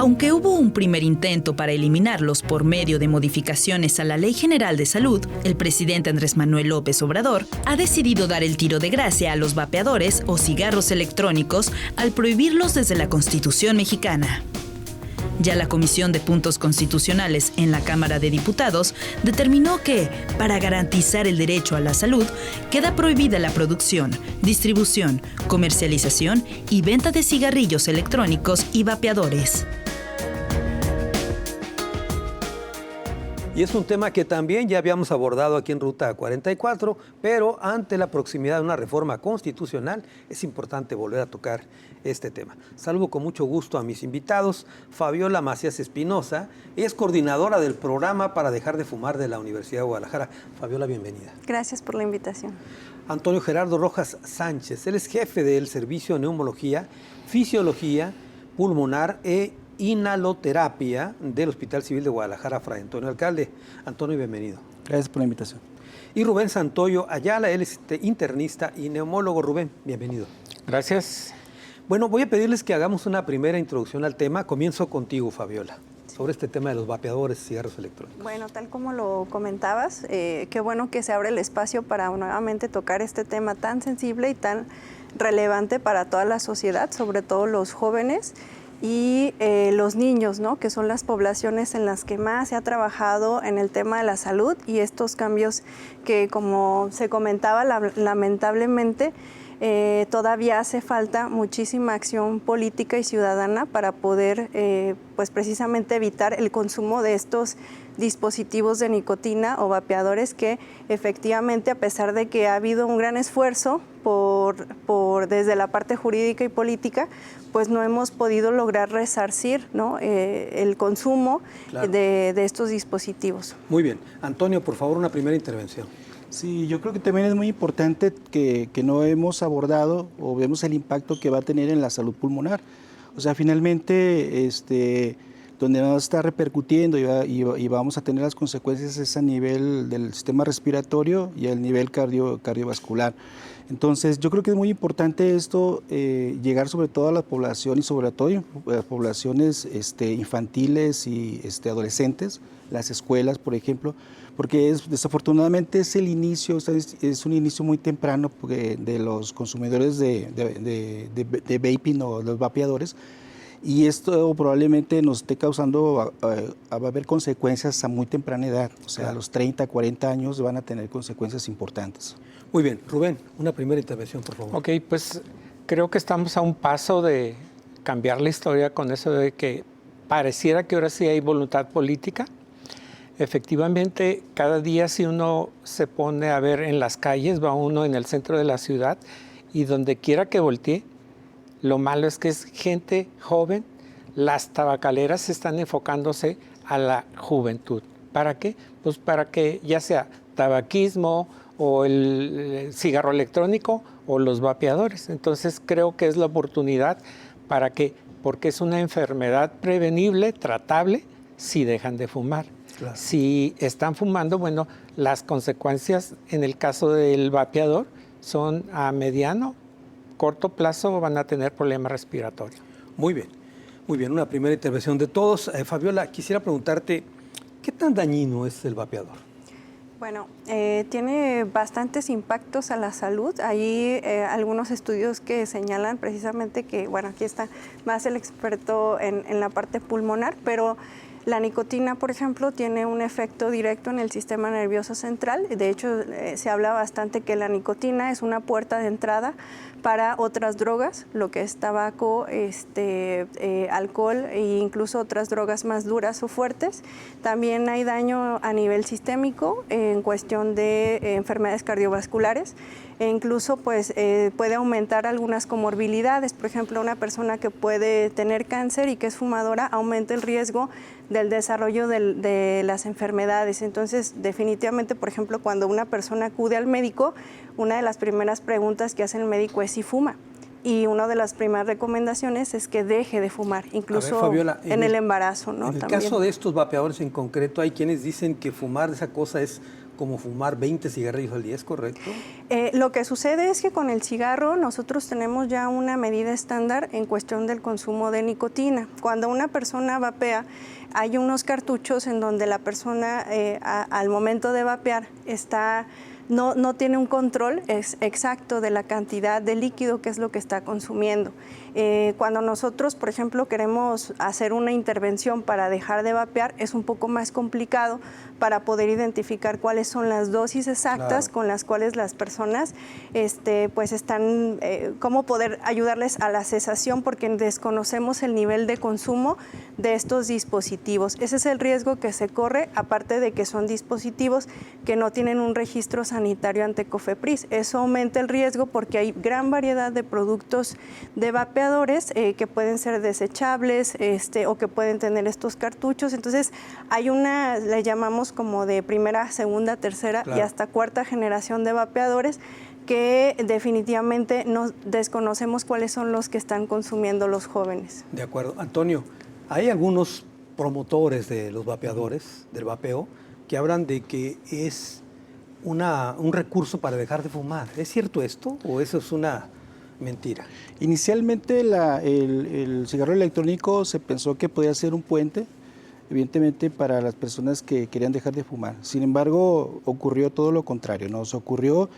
Aunque hubo un primer intento para eliminarlos por medio de modificaciones a la Ley General de Salud, el presidente Andrés Manuel López Obrador ha decidido dar el tiro de gracia a los vapeadores o cigarros electrónicos al prohibirlos desde la Constitución mexicana. Ya la Comisión de Puntos Constitucionales en la Cámara de Diputados determinó que, para garantizar el derecho a la salud, queda prohibida la producción, distribución, comercialización y venta de cigarrillos electrónicos y vapeadores. Y es un tema que también ya habíamos abordado aquí en Ruta 44, pero ante la proximidad de una reforma constitucional es importante volver a tocar este tema. Saludo con mucho gusto a mis invitados. Fabiola Macías Espinosa, ella es coordinadora del programa para dejar de fumar de la Universidad de Guadalajara. Fabiola, bienvenida. Gracias por la invitación. Antonio Gerardo Rojas Sánchez, él es jefe del Servicio de Neumología, Fisiología Pulmonar e Inhaloterapia del Hospital Civil de Guadalajara, Fray Antonio Alcalde. Antonio, bienvenido. Gracias por la invitación. Y Rubén Santoyo Ayala, él es internista y neumólogo. Rubén, bienvenido. Gracias. Bueno, voy a pedirles que hagamos una primera introducción al tema. Comienzo contigo, Fabiola, sobre este tema de los vapeadores y cigarros electrónicos. Bueno, tal como lo comentabas, qué bueno que se abre el espacio para nuevamente tocar este tema tan sensible y tan relevante para toda la sociedad, sobre todo los jóvenes y los niños, ¿no? Que son las poblaciones en las que más se ha trabajado en el tema de la salud y estos cambios que, como se comentaba, lamentablemente todavía hace falta muchísima acción política y ciudadana para poder pues precisamente evitar el consumo de estos dispositivos de nicotina o vapeadores que efectivamente, a pesar de que ha habido un gran esfuerzo desde la parte jurídica y política, pues no hemos podido lograr resarcir, ¿no? El consumo, claro, de estos dispositivos. Muy bien. Antonio, por favor, una primera intervención. Sí, yo creo que también es muy importante que no hemos abordado o vemos el impacto que va a tener en la salud pulmonar. O sea, finalmente, donde va a estar repercutiendo y vamos a tener las consecuencias es a nivel del sistema respiratorio y al nivel cardiovascular. Entonces, yo creo que es muy importante esto, llegar sobre todo a la población y sobre todo a las poblaciones infantiles y adolescentes, las escuelas, por ejemplo, porque desafortunadamente es el inicio, es un inicio muy temprano de los consumidores de vaping o los vapeadores, y esto probablemente nos esté causando, va a haber consecuencias a muy temprana edad, o sea, a los 30, 40 años van a tener consecuencias importantes. Muy bien. Rubén, una primera intervención, por favor. Ok, pues creo que estamos a un paso de cambiar la historia con eso de que pareciera que ahora sí hay voluntad política. Efectivamente, cada día si uno se pone a ver en las calles, va uno en el centro de la ciudad y donde quiera que voltee, lo malo es que es gente joven. Las tabacaleras están enfocándose a la juventud. ¿Para qué? Pues para que ya sea tabaquismo o el cigarro electrónico o los vapeadores. Entonces creo que es la oportunidad para que, porque es una enfermedad prevenible, tratable, si dejan de fumar. Claro. Si están fumando, bueno, las consecuencias en el caso del vapeador son a mediano, corto plazo van a tener problemas respiratorios. Muy bien, una primera intervención de todos. Fabiola, quisiera preguntarte, ¿qué tan dañino es el vapeador? Bueno, tiene bastantes impactos a la salud. Hay algunos estudios que señalan precisamente que, bueno, aquí está más el experto en la parte pulmonar, pero la nicotina, por ejemplo, tiene un efecto directo en el sistema nervioso central. De hecho, se habla bastante que la nicotina es una puerta de entrada para otras drogas, lo que es tabaco, alcohol e incluso otras drogas más duras o fuertes. También hay daño a nivel sistémico en cuestión de enfermedades cardiovasculares e incluso pues, puede aumentar algunas comorbilidades. Por ejemplo, una persona que puede tener cáncer y que es fumadora aumenta el riesgo del desarrollo de las enfermedades. Entonces, definitivamente, por ejemplo, cuando una persona acude al médico, una de las primeras preguntas que hace el médico es si fuma. Y una de las primeras recomendaciones es que deje de fumar, incluso Fabiola, en el embarazo, ¿no? En el caso de estos vapeadores en concreto, hay quienes dicen que fumar esa cosa es como fumar 20 cigarrillos al día, ¿es correcto? Lo que sucede es que con el cigarro nosotros tenemos ya una medida estándar en cuestión del consumo de nicotina. Cuando una persona vapea, hay unos cartuchos en donde la persona al momento de vapear no tiene un control exacto de la cantidad de líquido que es lo que está consumiendo. Cuando nosotros, por ejemplo, queremos hacer una intervención para dejar de vapear, es un poco más complicado para poder identificar cuáles son las dosis exactas con las cuales las personas pues están, cómo poder ayudarles a la cesación, porque desconocemos el nivel de consumo de estos dispositivos. Ese es el riesgo que se corre, aparte de que son dispositivos que no tienen un registro sanitario ante COFEPRIS. Eso aumenta el riesgo porque hay gran variedad de productos de vapeadores que pueden ser desechables o que pueden tener estos cartuchos. Entonces hay le llamamos como de primera, segunda, tercera y hasta cuarta generación de vapeadores que definitivamente desconocemos cuáles son los que están consumiendo los jóvenes. De acuerdo. Antonio, hay algunos promotores de los vapeadores, del vapeo, que hablan de que es un recurso para dejar de fumar. ¿Es cierto esto o eso es una mentira? Inicialmente el cigarro electrónico se pensó que podía ser un puente, evidentemente, para las personas que querían dejar de fumar. Sin embargo, ocurrió todo lo contrario, ¿no? Se ocurrió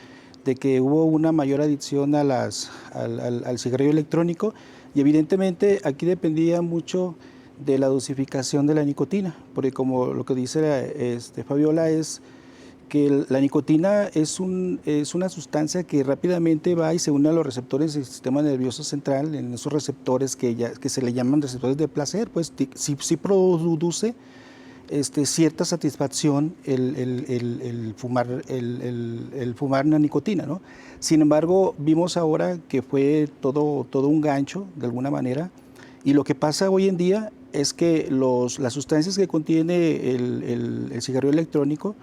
de que hubo una mayor adicción al cigarrillo electrónico y evidentemente aquí dependía mucho de la dosificación de la nicotina, porque como lo que dice Fabiola es que la nicotina es una sustancia que rápidamente va y se une a los receptores del sistema nervioso central, en esos receptores que se le llaman receptores de placer, pues sí produce cierta satisfacción el fumar una nicotina, ¿no? Sin embargo, vimos ahora que fue todo un gancho, de alguna manera, y lo que pasa hoy en día es que las sustancias que contiene el cigarrillo electrónico,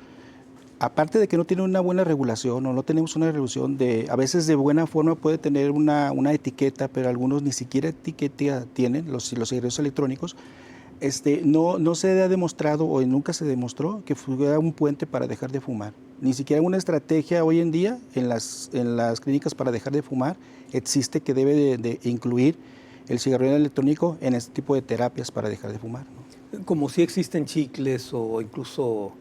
aparte de que no tiene una buena regulación o no tenemos una regulación a veces de buena forma puede tener una etiqueta, pero algunos ni siquiera etiqueta tienen, los cigarrillos electrónicos, no se ha demostrado o nunca se demostró que fuera un puente para dejar de fumar. Ni siquiera una estrategia hoy en día en las clínicas para dejar de fumar existe que debe de incluir el cigarrillo electrónico en este tipo de terapias para dejar de fumar, ¿no? Como si existen chicles o incluso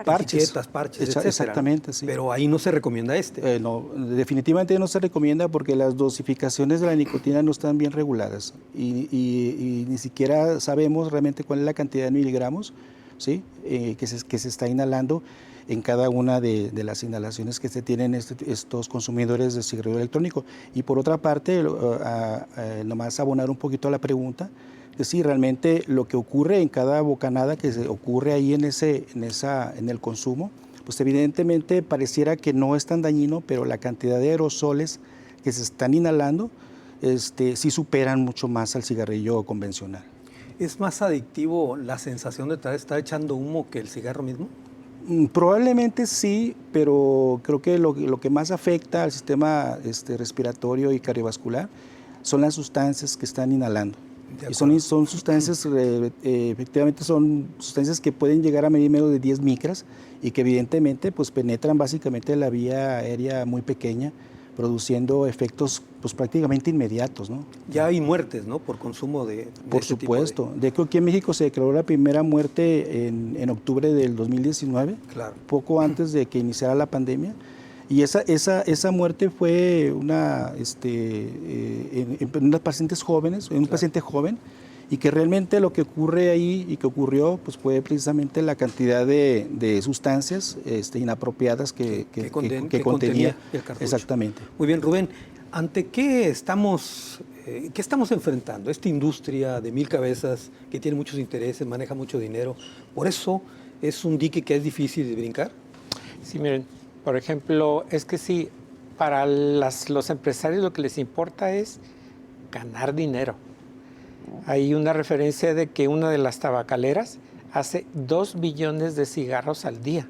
parches, etcétera, exactamente, sí. Pero ahí no se recomienda No, definitivamente no se recomienda porque las dosificaciones de la nicotina no están bien reguladas y ni siquiera sabemos realmente cuál es la cantidad de miligramos, ¿sí? que se está inhalando en cada una de las inhalaciones que se tienen estos consumidores de cigarrillo electrónico. Y por otra parte, nomás abonar un poquito a la pregunta, que sí, realmente lo que ocurre en cada bocanada que ocurre ahí en el consumo, pues evidentemente pareciera que no es tan dañino, pero la cantidad de aerosoles que se están inhalando sí superan mucho más al cigarrillo convencional. ¿Es más adictivo la sensación de estar echando humo que el cigarro mismo? Probablemente sí, pero creo que lo que más afecta al sistema respiratorio y cardiovascular son las sustancias que están inhalando. Y son sustancias, efectivamente son sustancias que pueden llegar a medir menos de 10 micras y que evidentemente pues penetran básicamente la vía aérea muy pequeña, produciendo efectos pues prácticamente inmediatos, ¿no? Ya hay muertes, ¿no? Por consumo de Por supuesto. De hecho, aquí en México se declaró la primera muerte en octubre del 2019, claro, poco antes de que iniciara la pandemia. Y esa muerte fue en unas pacientes jóvenes, en un paciente joven, y que realmente lo que ocurre ahí y que ocurrió pues fue precisamente la cantidad de sustancias inapropiadas que contenía el cartucho. Exactamente. Muy bien, Rubén, ¿ante qué estamos enfrentando? Esta industria de 1000 cabezas que tiene muchos intereses, maneja mucho dinero, ¿por eso es un dique que es difícil de brincar? Sí, miren. Por ejemplo, es que sí, para los empresarios lo que les importa es ganar dinero. Hay una referencia de que una de las tabacaleras hace 2 billones de cigarros al día.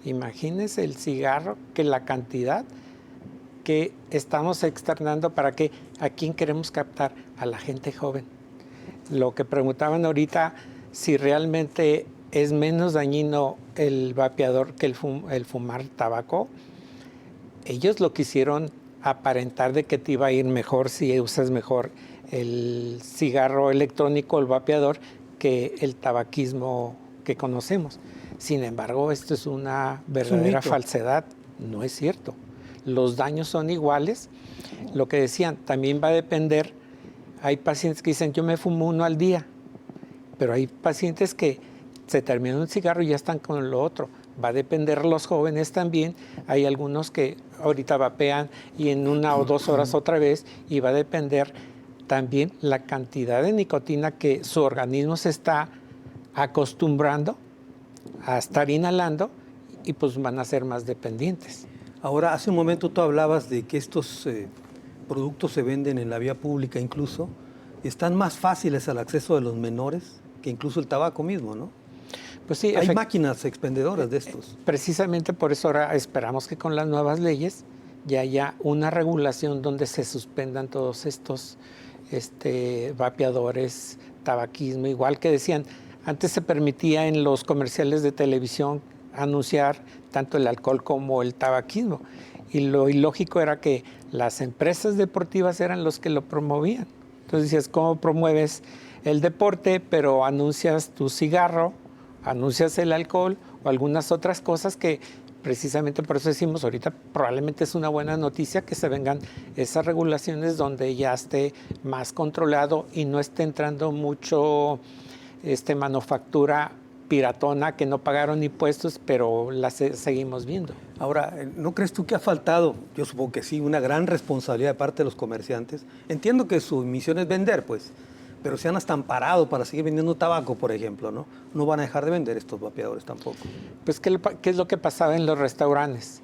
Imagínense el cigarro, que la cantidad que estamos externando para que a quién queremos captar, a la gente joven. Lo que preguntaban ahorita, si realmente es menos dañino el vapeador que el fumar tabaco, ellos lo quisieron aparentar de que te iba a ir mejor si usas mejor el cigarro electrónico, el vapeador, que el tabaquismo que conocemos. Sin embargo, esto es una verdadera falsedad. No es cierto. Los daños son iguales. Lo que decían, también va a depender. Hay pacientes que dicen, yo me fumo uno al día, pero hay pacientes que se terminan un cigarro y ya están con lo otro. Va a depender los jóvenes también. Hay algunos que ahorita vapean y en 1 o 2 horas otra vez, y va a depender también la cantidad de nicotina que su organismo se está acostumbrando a estar inhalando, y pues van a ser más dependientes. Ahora, hace un momento tú hablabas de que estos productos se venden en la vía pública incluso, están más fáciles al acceso de los menores que incluso el tabaco mismo, ¿no? Pues sí, hay máquinas expendedoras de estos. Precisamente por eso ahora esperamos que con las nuevas leyes ya haya una regulación donde se suspendan todos estos vapeadores, tabaquismo, igual que decían, antes se permitía en los comerciales de televisión anunciar tanto el alcohol como el tabaquismo, y lo ilógico era que las empresas deportivas eran los que lo promovían. Entonces decías, ¿cómo promueves el deporte pero anuncias tu cigarro, anuncias el alcohol o algunas otras cosas que precisamente por eso decimos ahorita probablemente es una buena noticia que se vengan esas regulaciones donde ya esté más controlado y no esté entrando mucho manufactura piratona que no pagaron impuestos, pero la seguimos viendo. Ahora, ¿no crees tú que ha faltado, yo supongo que sí, una gran responsabilidad de parte de los comerciantes? Entiendo que su misión es vender, pues, pero se han hasta amparado para seguir vendiendo tabaco, por ejemplo, ¿no? No van a dejar de vender estos vapeadores tampoco. Pues, ¿qué es lo que pasaba en los restaurantes?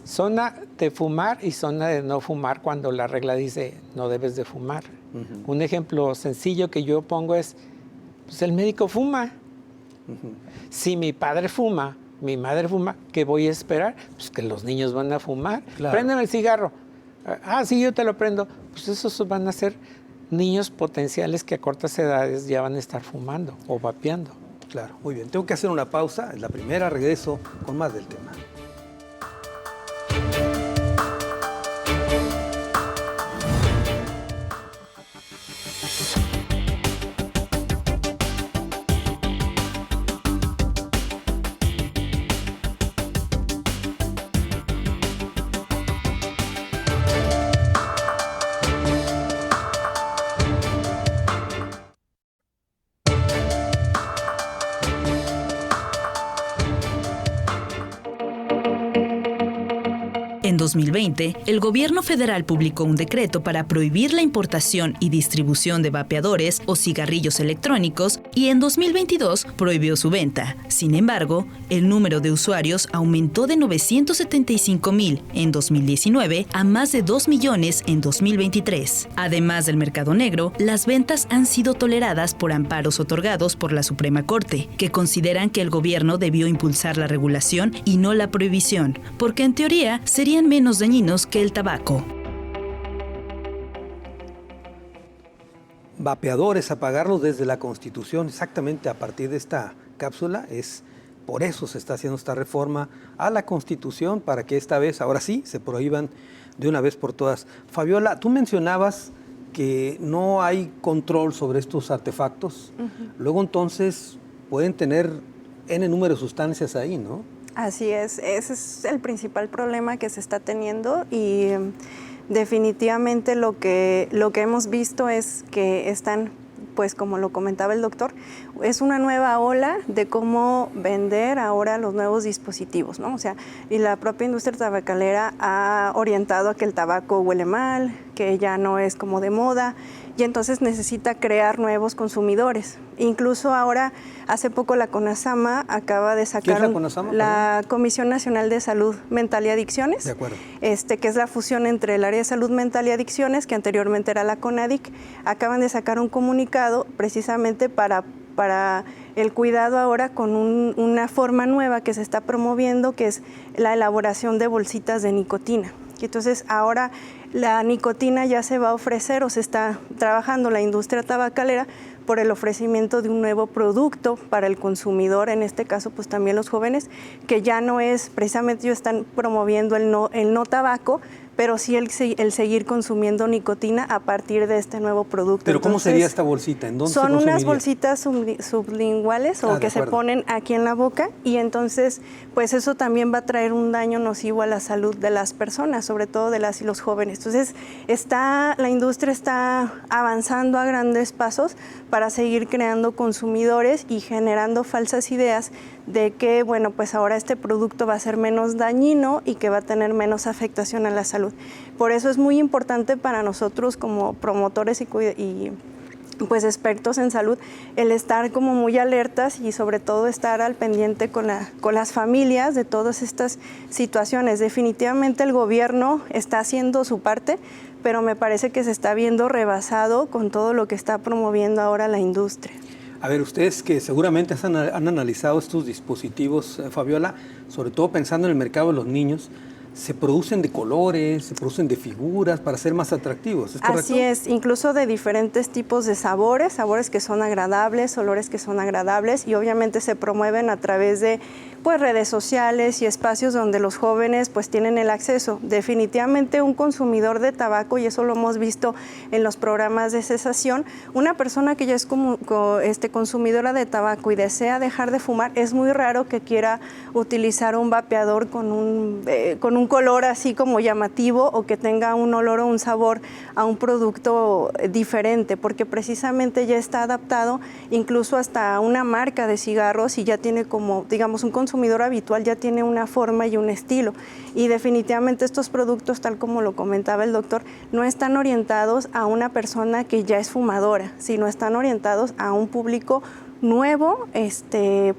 Zona de fumar y zona de no fumar cuando la regla dice no debes de fumar. Un ejemplo sencillo que yo pongo es, pues el médico fuma. Si mi padre fuma, mi madre fuma, ¿qué voy a esperar? Pues que los niños van a fumar. Claro. Préndeme el cigarro. Ah, sí, yo te lo prendo. Pues esos van a ser niños potenciales que a cortas edades ya van a estar fumando o vapeando. Claro, muy bien. Tengo que hacer una pausa. Es la primera, regreso con más del tema. En 2020, el gobierno federal publicó un decreto para prohibir la importación y distribución de vapeadores o cigarrillos electrónicos y en 2022 prohibió su venta. Sin embargo, el número de usuarios aumentó de 975,000 en 2019 a más de 2 millones en 2023. Además del mercado negro, las ventas han sido toleradas por amparos otorgados por la Suprema Corte, que consideran que el gobierno debió impulsar la regulación y no la prohibición, porque en teoría serían menos dañinos que el tabaco. Vapeadores, apagarlos desde la Constitución, exactamente a partir de esta cápsula, por eso se está haciendo esta reforma a la Constitución, para que esta vez, ahora sí, se prohíban de una vez por todas. Fabiola, tú mencionabas que no hay control sobre estos artefactos, luego entonces pueden tener N número de sustancias ahí, ¿no? Así es, ese es el principal problema que se está teniendo y definitivamente lo que hemos visto es que están, pues como lo comentaba el doctor, es una nueva ola de cómo vender ahora los nuevos dispositivos, ¿no? O sea, y la propia industria tabacalera ha orientado a que el tabaco huele mal, que ya no es como de moda, y entonces necesita crear nuevos consumidores. Incluso ahora, hace poco la CONASAMA acaba de sacar... ¿Qué es la CONASAMA? La Comisión Nacional de Salud Mental y Adicciones. De acuerdo. Que es la fusión entre el área de salud mental y adicciones, que anteriormente era la CONADIC. Acaban de sacar un comunicado precisamente para el cuidado ahora con una forma nueva que se está promoviendo, que es la elaboración de bolsitas de nicotina. Y entonces ahora la nicotina ya se va a ofrecer o se está trabajando la industria tabacalera por el ofrecimiento de un nuevo producto para el consumidor, en este caso pues también los jóvenes, que ya no es, precisamente ellos están promoviendo el no tabaco, pero sí el seguir consumiendo nicotina a partir de este nuevo producto. ¿Pero cómo Entonces, sería esta bolsita? ¿En dónde son se consumiría? unas bolsitas sublinguales o que se ponen aquí en la boca, y entonces pues eso también va a traer un daño nocivo a la salud de las personas, sobre todo de las y los jóvenes. Entonces la industria está avanzando a grandes pasos para seguir creando consumidores y generando falsas ideas de que, bueno, pues ahora este producto va a ser menos dañino y que va a tener menos afectación a la salud. Por eso es muy importante para nosotros como promotores y pues expertos en salud, el estar como muy alertas y sobre todo estar al pendiente con las familias de todas estas situaciones. Definitivamente el gobierno está haciendo su parte, pero me parece que se está viendo rebasado con todo lo que está promoviendo ahora la industria. A ver, ustedes que seguramente han analizado estos dispositivos, Fabiola, sobre todo pensando en el mercado de los niños, se producen de colores, se producen de figuras para ser más atractivos, ¿es correcto? Así es, incluso de diferentes tipos de sabores que son agradables, olores que son agradables, y obviamente se promueven a través de pues redes sociales y espacios donde los jóvenes pues tienen el acceso. Definitivamente un consumidor de tabaco, y eso lo hemos visto en los programas de cesación, una persona que ya es consumidora de tabaco y desea dejar de fumar, es muy raro que quiera utilizar un vapeador con un color así como llamativo o que tenga un olor o un sabor a un producto diferente, porque precisamente ya está adaptado incluso hasta una marca de cigarros y ya tiene como, digamos, un consumidor habitual ya tiene una forma y un estilo. Y definitivamente estos productos, tal como lo comentaba el doctor, no están orientados a una persona que ya es fumadora, sino están orientados a un público nuevo,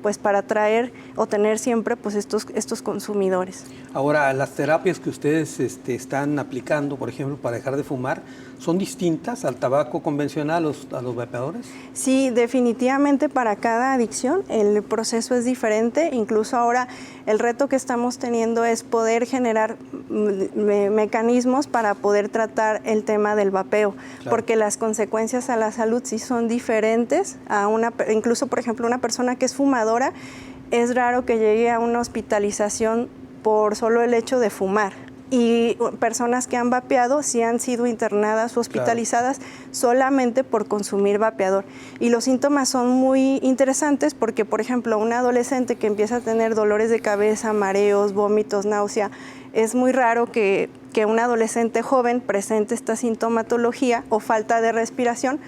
pues para atraer o tener siempre pues estos consumidores. Ahora, las terapias que ustedes están aplicando, por ejemplo, para dejar de fumar, ¿son distintas al tabaco convencional, a los vapeadores? Sí, definitivamente para cada adicción el proceso es diferente. Incluso ahora el reto que estamos teniendo es poder generar mecanismos para poder tratar el tema del vapeo, claro, porque las consecuencias a la salud sí son diferentes incluso por ejemplo una persona que es fumadora, es raro que llegue a una hospitalización por solo el hecho de fumar. Y personas que han vapeado sí han sido internadas o hospitalizadas, claro, solamente por consumir vapeador. Y los síntomas son muy interesantes porque, por ejemplo, un adolescente que empieza a tener dolores de cabeza, mareos, vómitos, náusea, es muy raro que un adolescente joven presente esta sintomatología o falta de respiración,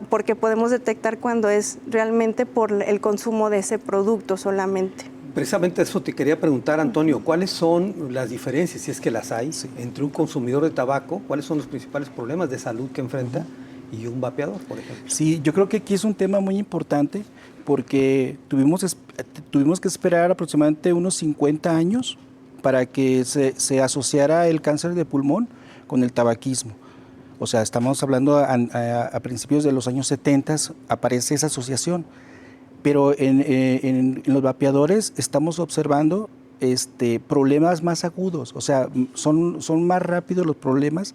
porque podemos detectar cuando es realmente por el consumo de ese producto solamente. Precisamente eso te quería preguntar, Antonio, ¿cuáles son las diferencias, si es que las hay, entre un consumidor de tabaco, cuáles son los principales problemas de salud que enfrenta y un vapeador, por ejemplo? Sí, yo creo que aquí es un tema muy importante porque tuvimos que esperar aproximadamente unos 50 años para que se asociara el cáncer de pulmón con el tabaquismo. O sea, estamos hablando a principios de los años 70 aparece esa asociación. Pero en los vapeadores estamos observando problemas más agudos, o sea, son más rápidos los problemas.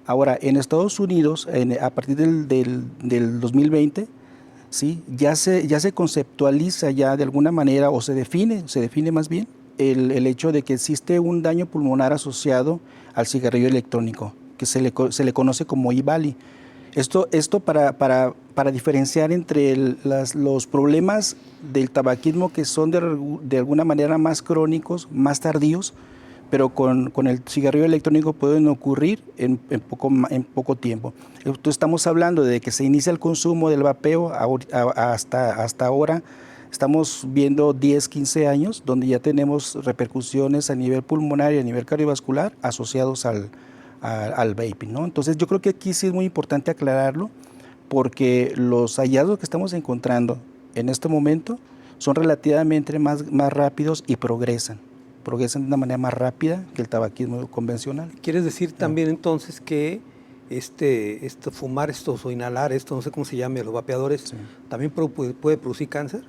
Ahora, en Estados Unidos, a partir del 2020, ¿sí? ya se conceptualiza ya de alguna manera, o se define más bien, el hecho de que existe un daño pulmonar asociado al cigarrillo electrónico, que se le conoce como EVALI. Esto para diferenciar entre los problemas del tabaquismo que son de alguna manera más crónicos, más tardíos, pero con el cigarrillo electrónico pueden ocurrir en poco tiempo. Entonces estamos hablando de que se inicia el consumo del vapeo hasta ahora. Estamos viendo 10, 15 años donde ya tenemos repercusiones a nivel pulmonar y a nivel cardiovascular asociados al vaping, ¿no? Entonces yo creo que aquí sí es muy importante aclararlo porque los hallazgos que estamos encontrando en este momento son relativamente más rápidos y progresan de una manera más rápida que el tabaquismo convencional. ¿Quieres decir también entonces que fumar o inhalar esto, no sé cómo se llame, los vapeadores, sí, también puede producir cáncer?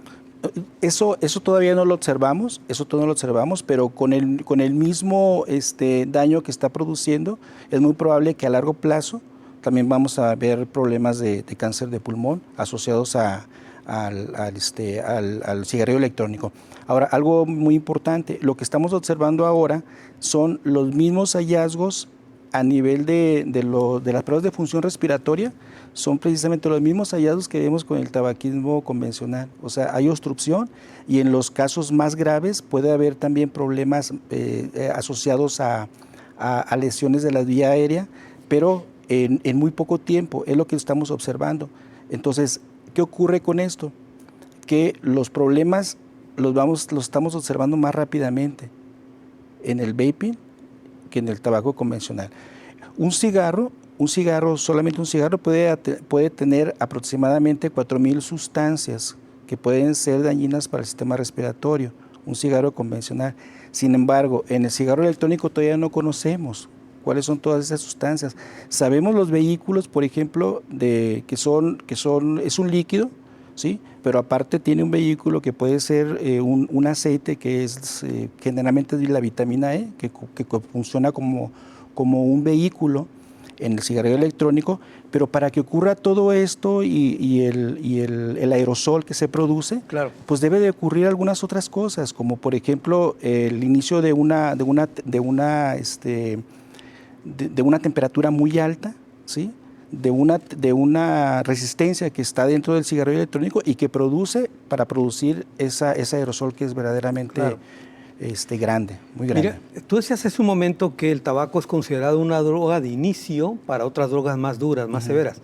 Eso todavía no lo observamos, pero con el mismo daño que está produciendo, es muy probable que a largo plazo también vamos a ver problemas de cáncer de pulmón asociados al cigarrillo electrónico. Ahora, algo muy importante, lo que estamos observando ahora son los mismos hallazgos a nivel de las pruebas de función respiratoria, son precisamente los mismos hallazgos que vemos con el tabaquismo convencional. O sea, hay obstrucción y en los casos más graves puede haber también problemas asociados a lesiones de la vía aérea, pero en muy poco tiempo, es lo que estamos observando. Entonces, ¿qué ocurre con esto? Que los problemas los estamos observando más rápidamente en el vaping que en el tabaco convencional. Solamente un cigarro puede tener aproximadamente 4,000 sustancias que pueden ser dañinas para el sistema respiratorio, un cigarro convencional. Sin embargo, en el cigarro electrónico todavía no conocemos cuáles son todas esas sustancias. Sabemos los vehículos, por ejemplo, que es un líquido, ¿sí? Pero aparte tiene un vehículo que puede ser un aceite que es generalmente de la vitamina E, que funciona como un vehículo en el cigarrillo electrónico, pero para que ocurra todo esto y el aerosol que se produce, claro, pues debe de ocurrir algunas otras cosas, como por ejemplo el inicio de una temperatura muy alta, ¿sí? de una resistencia que está dentro del cigarrillo electrónico y que para producir ese aerosol que es verdaderamente claro, grande, muy grande. Mira, tú decías hace un momento que el tabaco es considerado una droga de inicio para otras drogas más duras, más severas.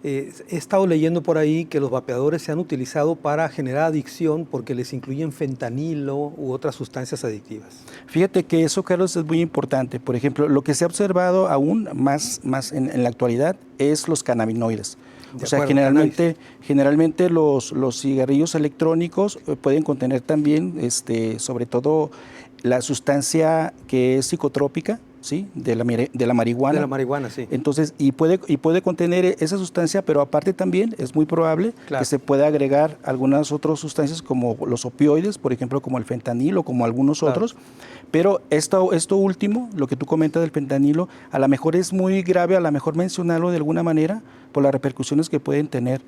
He estado leyendo por ahí que los vapeadores se han utilizado para generar adicción porque les incluyen fentanilo u otras sustancias adictivas. Fíjate que eso, Carlos, es muy importante. Por ejemplo, lo que se ha observado aún más en la actualidad es los cannabinoides. O sea, generalmente los cigarrillos electrónicos pueden contener también, sobre todo, la sustancia que es psicotrópica, ¿sí? de la marihuana. De la marihuana, sí. Entonces, y puede contener esa sustancia, pero aparte también es muy probable que se pueda agregar algunas otras sustancias como los opioides, por ejemplo, como el fentanilo, como algunos otros. Pero esto último, lo que tú comentas del fentanilo, a lo mejor es muy grave, a lo mejor mencionarlo de alguna manera por las repercusiones que pueden tener,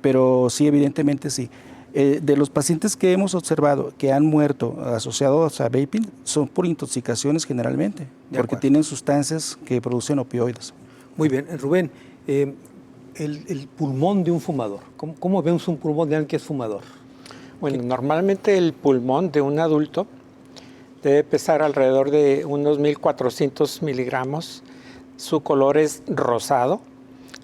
pero sí, evidentemente sí. De los pacientes que hemos observado que han muerto asociados a vaping son por intoxicaciones generalmente, porque tienen sustancias que producen opioides. Muy bien, Rubén, el pulmón de un fumador, ¿cómo vemos un pulmón de alguien que es fumador? Bueno, normalmente el pulmón de un adulto debe pesar alrededor de unos 1,400 miligramos, su color es rosado.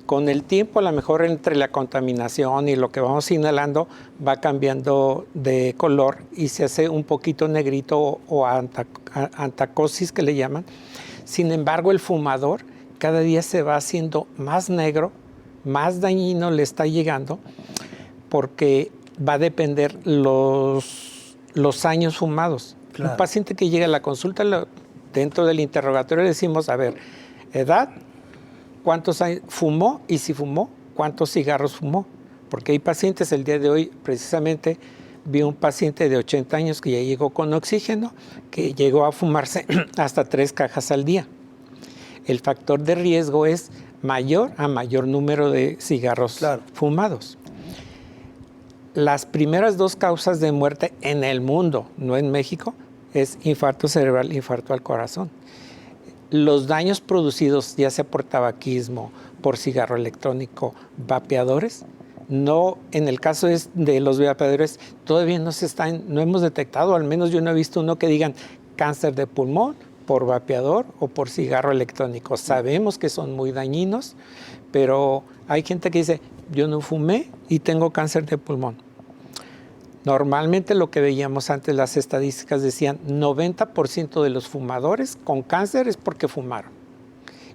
Con el tiempo, a lo mejor entre la contaminación y lo que vamos inhalando, va cambiando de color y se hace un poquito negrito o antacosis, que le llaman. Sin embargo, el fumador cada día se va haciendo más negro, más dañino le está llegando, porque va a depender los años fumados. Claro. Un paciente que llega a la consulta, dentro del interrogatorio le decimos, a ver, edad, cuántos años fumó y si fumó, cuántos cigarros fumó. Porque hay pacientes, el día de hoy precisamente vi un paciente de 80 años que ya llegó con oxígeno, que llegó a fumarse hasta 3 cajas al día. El factor de riesgo es mayor a mayor número de cigarros fumados. Las primeras 2 causas de muerte en el mundo, no en México, es infarto cerebral, infarto al corazón. Los daños producidos, ya sea por tabaquismo, por cigarro electrónico, vapeadores, no, en el caso de los vapeadores, todavía no hemos detectado, al menos yo no he visto uno que digan cáncer de pulmón por vapeador o por cigarro electrónico. Sabemos que son muy dañinos, pero hay gente que dice, yo no fumé y tengo cáncer de pulmón. Normalmente lo que veíamos antes, las estadísticas decían 90% de los fumadores con cáncer es porque fumaron.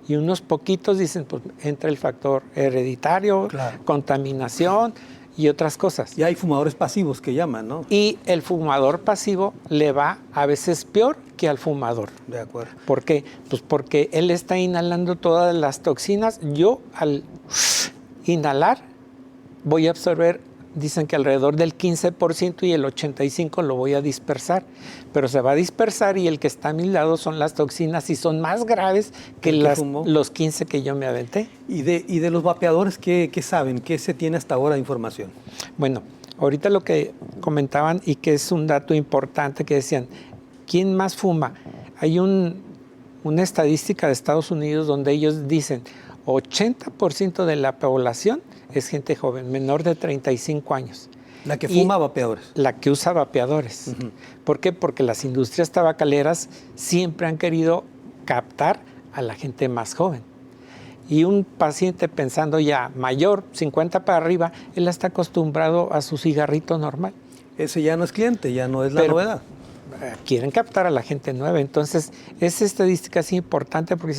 Y unos poquitos dicen, pues entra el factor hereditario, contaminación y otras cosas. Y hay fumadores pasivos que llaman, ¿no? Y el fumador pasivo le va a veces peor que al fumador. De acuerdo. ¿Por qué? Pues porque él está inhalando todas las toxinas. Yo al inhalar voy a absorber dicen que alrededor del 15% y el 85% lo voy a dispersar, pero se va a dispersar y el que está a mi lado son las toxinas y son más graves que los 15 que yo me aventé. ¿Y de los vapeadores qué saben? ¿Qué se tiene hasta ahora de información? Bueno, ahorita lo que comentaban y que es un dato importante que decían, ¿quién más fuma? Hay una estadística de Estados Unidos donde ellos dicen 80% de la población es gente joven, menor de 35 años. La que fuma vapeadores. La que usa vapeadores. Uh-huh. ¿Por qué? Porque las industrias tabacaleras siempre han querido captar a la gente más joven. Y un paciente pensando ya mayor, 50 para arriba, él está acostumbrado a su cigarrito normal. Ese ya no es cliente, ya no es la novedad. Quieren captar a la gente nueva. Entonces, esa estadística es importante porque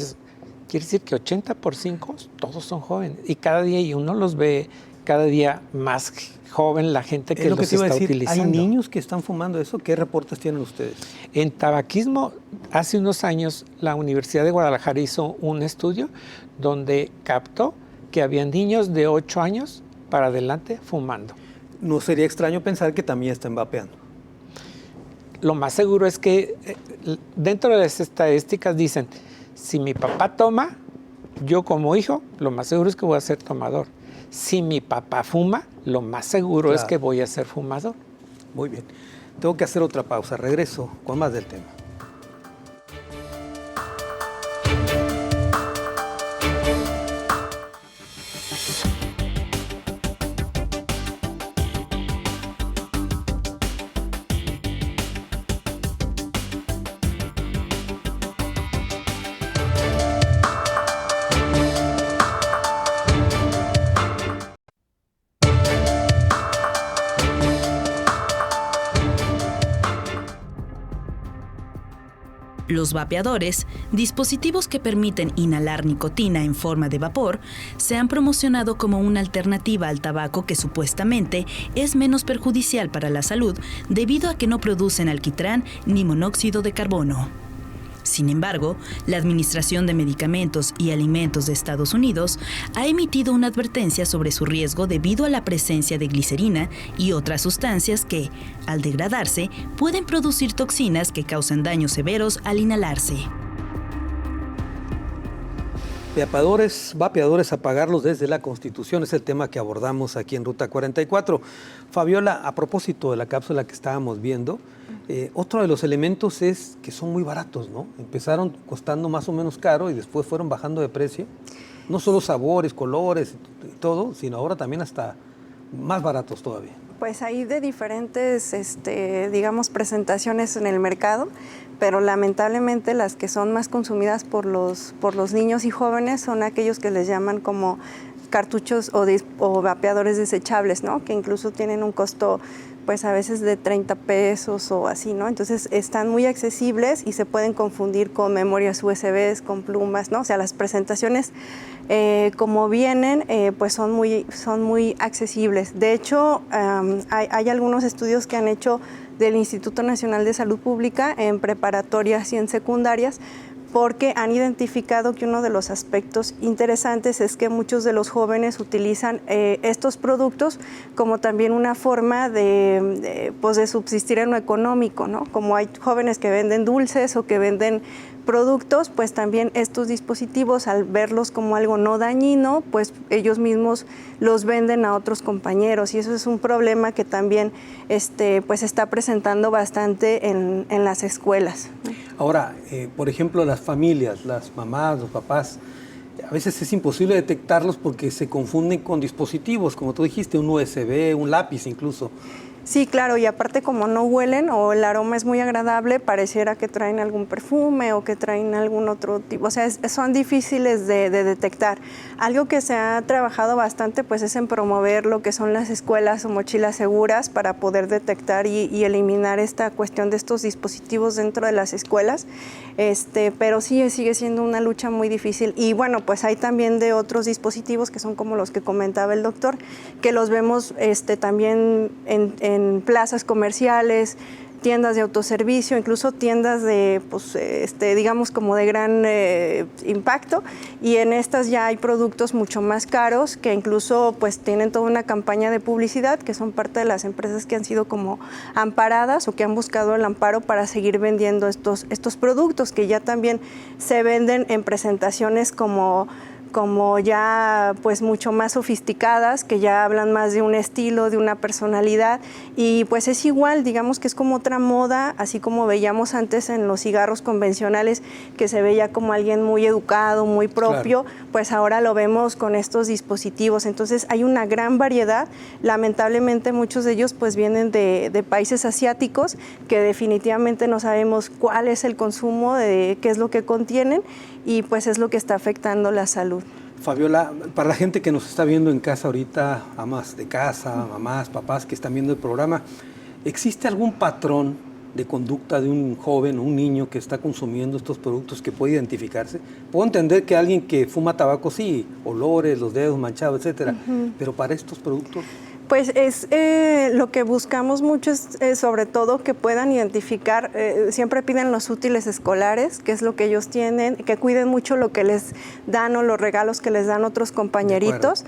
quiere decir que 80 por 5, todos son jóvenes. Y cada día, y uno los ve cada día más joven, la gente que los está utilizando. ¿Hay niños que están fumando eso? ¿Qué reportes tienen ustedes? En tabaquismo, hace unos años, la Universidad de Guadalajara hizo un estudio donde captó que había niños de 8 años para adelante fumando. ¿No sería extraño pensar que también están vapeando? Lo más seguro es que dentro de las estadísticas dicen, si mi papá toma, yo como hijo, lo más seguro es que voy a ser tomador. Si mi papá fuma, lo más seguro es que voy a ser fumador. Muy bien. Tengo que hacer otra pausa. Regreso con más del tema. Los vapeadores, dispositivos que permiten inhalar nicotina en forma de vapor, se han promocionado como una alternativa al tabaco que supuestamente es menos perjudicial para la salud debido a que no producen alquitrán ni monóxido de carbono. Sin embargo, la Administración de Medicamentos y Alimentos de Estados Unidos ha emitido una advertencia sobre su riesgo debido a la presencia de glicerina y otras sustancias que, al degradarse, pueden producir toxinas que causan daños severos al inhalarse. Vapeadores, apagarlos desde la Constitución es el tema que abordamos aquí en Ruta 44. Fabiola, a propósito de la cápsula que estábamos viendo, otro de los elementos es que son muy baratos, ¿no? Empezaron costando más o menos caro y después fueron bajando de precio. No solo sabores, colores y todo, sino ahora también hasta más baratos todavía. Pues hay de diferentes, digamos, presentaciones en el mercado, pero lamentablemente las que son más consumidas por los niños y jóvenes son aquellos que les llaman como cartuchos o vapeadores desechables, ¿no? Que incluso tienen un costo pues a veces de 30 pesos o así, ¿no? Entonces están muy accesibles y se pueden confundir con memorias USB, con plumas, ¿no? O sea, las presentaciones como vienen, pues son muy accesibles. De hecho, hay algunos estudios que han hecho del Instituto Nacional de Salud Pública en preparatorias y en secundarias, porque han identificado que uno de los aspectos interesantes es que muchos de los jóvenes utilizan estos productos como también una forma de subsistir en lo económico, ¿no? Como hay jóvenes que venden dulces o que venden productos, pues también estos dispositivos, al verlos como algo no dañino, pues ellos mismos los venden a otros compañeros, y eso es un problema que también pues está presentando bastante en las escuelas. Ahora, por ejemplo, las familias, las mamás, los papás, a veces es imposible detectarlos porque se confunden con dispositivos, como tú dijiste, un USB, un lápiz incluso. Sí, claro, y aparte como no huelen o el aroma es muy agradable, pareciera que traen algún perfume o que traen algún otro tipo, o sea, son difíciles de detectar. Algo que se ha trabajado bastante pues es en promover lo que son las escuelas o mochilas seguras para poder detectar y eliminar esta cuestión de estos dispositivos dentro de las escuelas, pero sí sigue siendo una lucha muy difícil. Y bueno, pues hay también de otros dispositivos que son como los que comentaba el doctor, que los vemos también en plazas comerciales, tiendas de autoservicio, incluso tiendas de, pues, digamos, como de gran impacto, y en estas ya hay productos mucho más caros que incluso pues tienen toda una campaña de publicidad, que son parte de las empresas que han sido como amparadas o que han buscado el amparo para seguir vendiendo estos productos que ya también se venden en presentaciones como ya pues mucho más sofisticadas, que ya hablan más de un estilo, de una personalidad, y pues es igual, digamos que es como otra moda, así como veíamos antes en los cigarros convencionales, que se veía como alguien muy educado, muy propio, claro. Pues ahora lo vemos con estos dispositivos. Entonces hay una gran variedad, lamentablemente muchos de ellos pues vienen de países asiáticos, que definitivamente no sabemos cuál es el consumo, de qué es lo que contienen, y pues es lo que está afectando la salud. Fabiola, para la gente que nos está viendo en casa ahorita, amas de casa, mamás, papás que están viendo el programa, ¿existe algún patrón de conducta de un joven o un niño que está consumiendo estos productos que puede identificarse? Puedo entender que alguien que fuma tabaco, sí, olores, los dedos manchados, etcétera, pero para estos productos... Pues es lo que buscamos mucho es sobre todo que puedan identificar, siempre piden los útiles escolares, que es lo que ellos tienen, que cuiden mucho lo que les dan o los regalos que les dan otros compañeritos,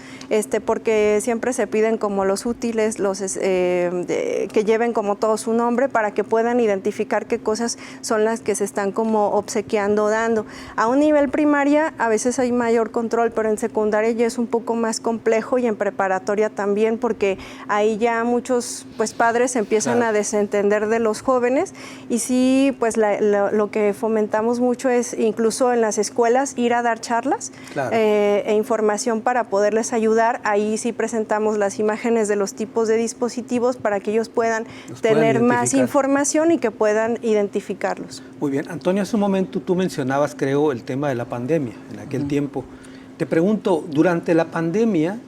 porque siempre se piden como los útiles, que lleven como todo su nombre para que puedan identificar qué cosas son las que se están como obsequiando o dando. A un nivel primaria a veces hay mayor control, pero en secundaria ya es un poco más complejo, y en preparatoria también, porque ahí ya muchos pues padres empiezan a desentender de los jóvenes, y sí, pues lo que fomentamos mucho es incluso en las escuelas ir a dar charlas e información para poderles ayudar. Ahí sí presentamos las imágenes de los tipos de dispositivos para que ellos puedan tener más información y que puedan identificarlos. Muy bien. Antonio, hace un momento tú mencionabas, creo, el tema de la pandemia en aquel tiempo. Te pregunto, durante la pandemia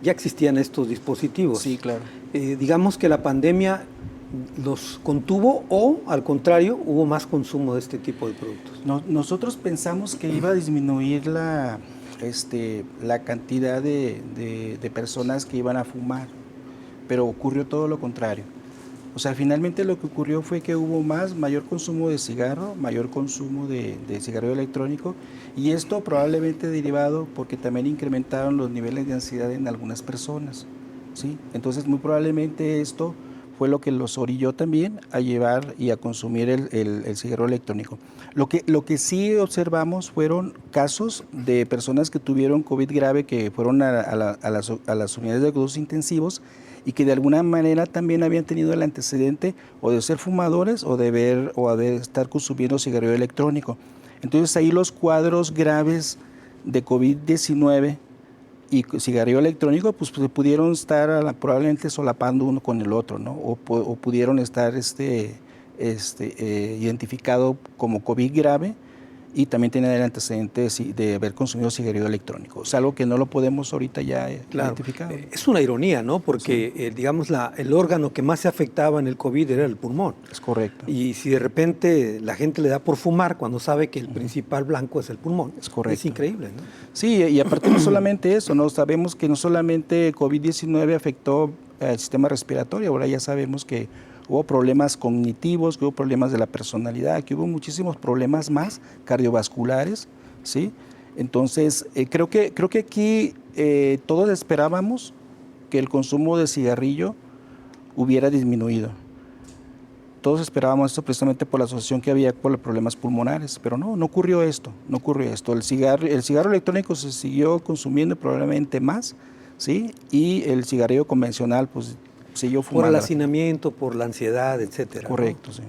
ya existían estos dispositivos. Sí, claro. Digamos que la pandemia los contuvo, o al contrario, hubo más consumo de este tipo de productos. Nosotros pensamos que iba a disminuir la cantidad de personas que iban a fumar, pero ocurrió todo lo contrario. O sea, finalmente lo que ocurrió fue que hubo mayor consumo de cigarro, mayor consumo de cigarrillo electrónico, y esto probablemente derivado porque también incrementaron los niveles de ansiedad en algunas personas, ¿sí? Entonces, muy probablemente esto fue lo que los orilló también a llevar y a consumir el cigarro electrónico. Lo que sí observamos fueron casos de personas que tuvieron COVID grave, que fueron a las unidades de cuidados intensivos, y que de alguna manera también habían tenido el antecedente o de ser fumadores o de estar consumiendo cigarrillo electrónico. Entonces ahí los cuadros graves de COVID-19 y cigarrillo electrónico pues pudieron estar probablemente solapando uno con el otro, ¿no? O pudieron estar identificado como COVID grave, y también tiene el antecedente de haber consumido cigarrillo electrónico. Es algo que no lo podemos ahorita ya identificar. Es una ironía, ¿no? Porque, digamos, el órgano que más se afectaba en el COVID era el pulmón. Es correcto. Y si de repente la gente le da por fumar cuando sabe que el principal blanco es el pulmón. Es correcto. Es increíble, ¿no? Sí, y aparte no solamente eso, ¿no? Sabemos que no solamente COVID-19 afectó al sistema respiratorio, ahora ya sabemos que hubo problemas cognitivos, que hubo problemas de la personalidad, que hubo muchísimos problemas más cardiovasculares, ¿sí? Entonces, creo que aquí todos esperábamos que el consumo de cigarrillo hubiera disminuido. Todos esperábamos esto precisamente por la asociación que había con los problemas pulmonares, pero no ocurrió esto, El cigarro electrónico se siguió consumiendo probablemente más, ¿sí? Y el cigarrillo convencional, pues, siguió fumando. Por el hacinamiento, por la ansiedad, etcétera. Correcto, ¿no? sí.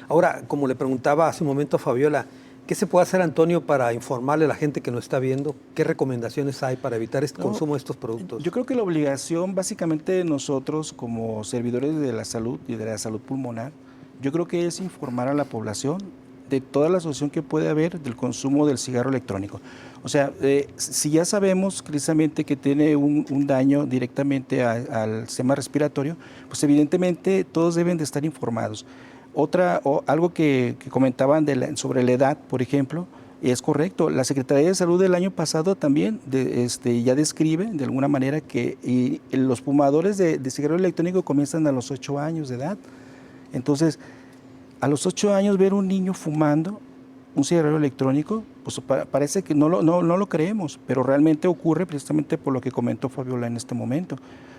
Ahora, como le preguntaba hace un momento a Fabiola, ¿qué se puede hacer, Antonio, para informarle a la gente que nos está viendo? ¿Qué recomendaciones hay para evitar este consumo de estos productos? Yo creo que la obligación, básicamente, de nosotros como servidores de la salud y de la salud pulmonar, yo creo que es informar a la población de toda la asociación que puede haber del consumo del cigarro electrónico. O sea, si ya sabemos precisamente que tiene un daño directamente al sistema respiratorio, pues evidentemente todos deben de estar informados. Algo que comentaban sobre la edad, por ejemplo, es correcto. La Secretaría de Salud del año pasado también ya describe de alguna manera que los fumadores de cigarro electrónico comienzan a los 8 años de edad. Entonces, A los 8 años ver un niño fumando un cigarrillo electrónico, pues parece que no lo creemos, pero realmente ocurre precisamente por lo que comentó Fabiola en este momento.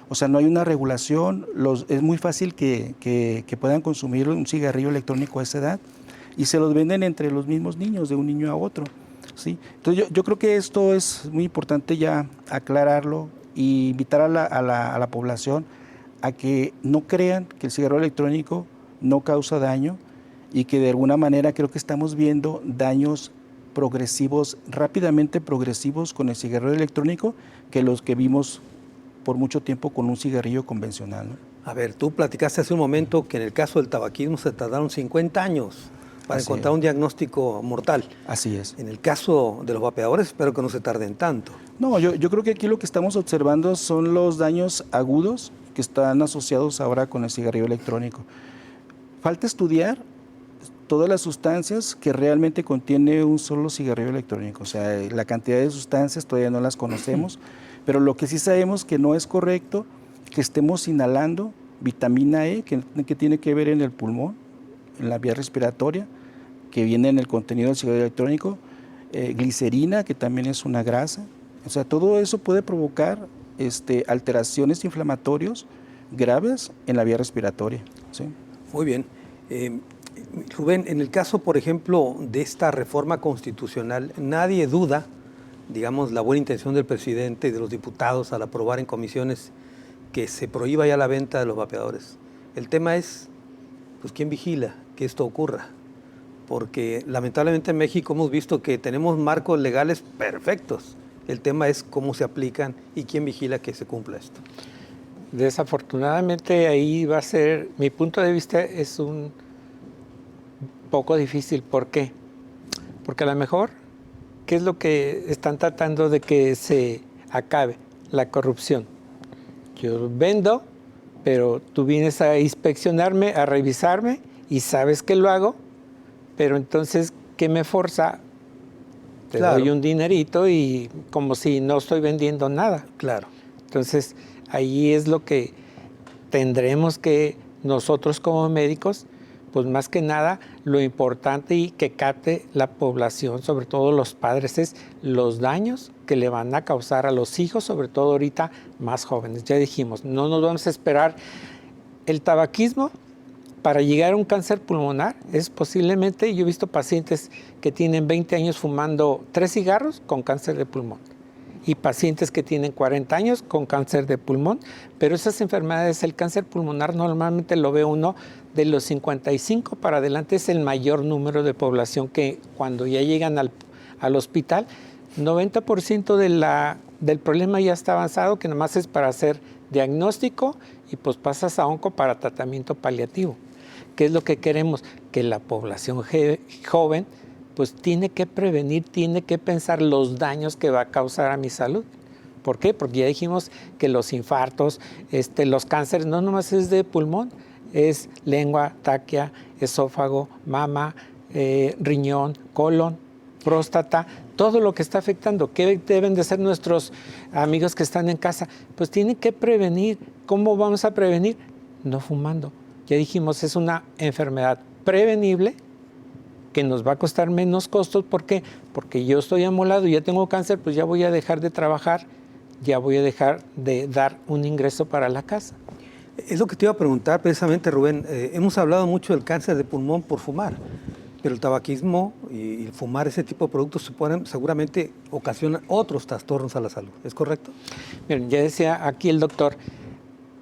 O sea, no hay una regulación, es muy fácil que puedan consumir un cigarrillo electrónico a esa edad y se los venden entre los mismos niños, de un niño a otro, ¿sí? Entonces yo creo que esto es muy importante ya aclararlo y invitar a la población a que no crean que el cigarrillo electrónico no causa daño y que de alguna manera creo que estamos viendo daños progresivos, rápidamente progresivos con el cigarrillo electrónico que los que vimos por mucho tiempo con un cigarrillo convencional, ¿no? A ver, tú platicaste hace un momento que en el caso del tabaquismo se tardaron 50 años para encontrar un diagnóstico mortal. Así es. En el caso de los vapeadores, espero que no se tarden tanto. No, yo creo que aquí lo que estamos observando son los daños agudos que están asociados ahora con el cigarrillo electrónico. Falta estudiar todas las sustancias que realmente contiene un solo cigarrillo electrónico. O sea, la cantidad de sustancias todavía no las conocemos, pero lo que sí sabemos que no es correcto que estemos inhalando vitamina E, que tiene que ver en el pulmón, en la vía respiratoria, que viene en el contenido del cigarrillo electrónico, glicerina, que también es una grasa. O sea, todo eso puede provocar alteraciones inflamatorias graves en la vía respiratoria, ¿sí? Muy bien. Rubén, en el caso, por ejemplo, de esta reforma constitucional, nadie duda, digamos, la buena intención del presidente y de los diputados al aprobar en comisiones que se prohíba ya la venta de los vapeadores. El tema es, pues, ¿quién vigila que esto ocurra? Porque lamentablemente en México hemos visto que tenemos marcos legales perfectos. El tema es cómo se aplican y quién vigila que se cumpla esto. Desafortunadamente ahí va a ser, mi punto de vista es un poco difícil. ¿Por qué? Porque a lo mejor, ¿qué es lo que están tratando de que se acabe? La corrupción. Yo vendo, pero tú vienes a inspeccionarme, a revisarme y sabes que lo hago, pero entonces, ¿qué me forza? Te doy un dinerito y como si no estoy vendiendo nada. Claro. Entonces, ahí es lo que tendremos que nosotros como médicos, pues más que nada, lo importante y que capte la población, sobre todo los padres, es los daños que le van a causar a los hijos, sobre todo ahorita más jóvenes. Ya dijimos, no nos vamos a esperar. El tabaquismo, para llegar a un cáncer pulmonar, es posiblemente, yo he visto pacientes que tienen 20 años fumando 3 cigarros con cáncer de pulmón y pacientes que tienen 40 años con cáncer de pulmón, pero esas enfermedades, el cáncer pulmonar normalmente lo ve uno de los 55 para adelante, es el mayor número de población que cuando ya llegan al hospital, 90% del problema ya está avanzado, que nomás es para hacer diagnóstico y pues pasas a onco para tratamiento paliativo. ¿Qué es lo que queremos? Que la población joven pues tiene que prevenir, tiene que pensar los daños que va a causar a mi salud. ¿Por qué? Porque ya dijimos que los infartos, los cánceres, no nomás es de pulmón, es lengua, tráquea, esófago, mama, riñón, colon, próstata, todo lo que está afectando. ¿Qué deben de ser nuestros amigos que están en casa? Pues tienen que prevenir. ¿Cómo vamos a prevenir? No fumando. Ya dijimos, es una enfermedad prevenible que nos va a costar menos costos. ¿Por qué? Porque yo estoy amolado y ya tengo cáncer, pues ya voy a dejar de trabajar, ya voy a dejar de dar un ingreso para la casa. Es lo que te iba a preguntar precisamente, Rubén. Hemos hablado mucho del cáncer de pulmón por fumar, pero el tabaquismo y el fumar ese tipo de productos seguramente ocasionan otros trastornos a la salud. ¿Es correcto? Miren, ya decía aquí el doctor,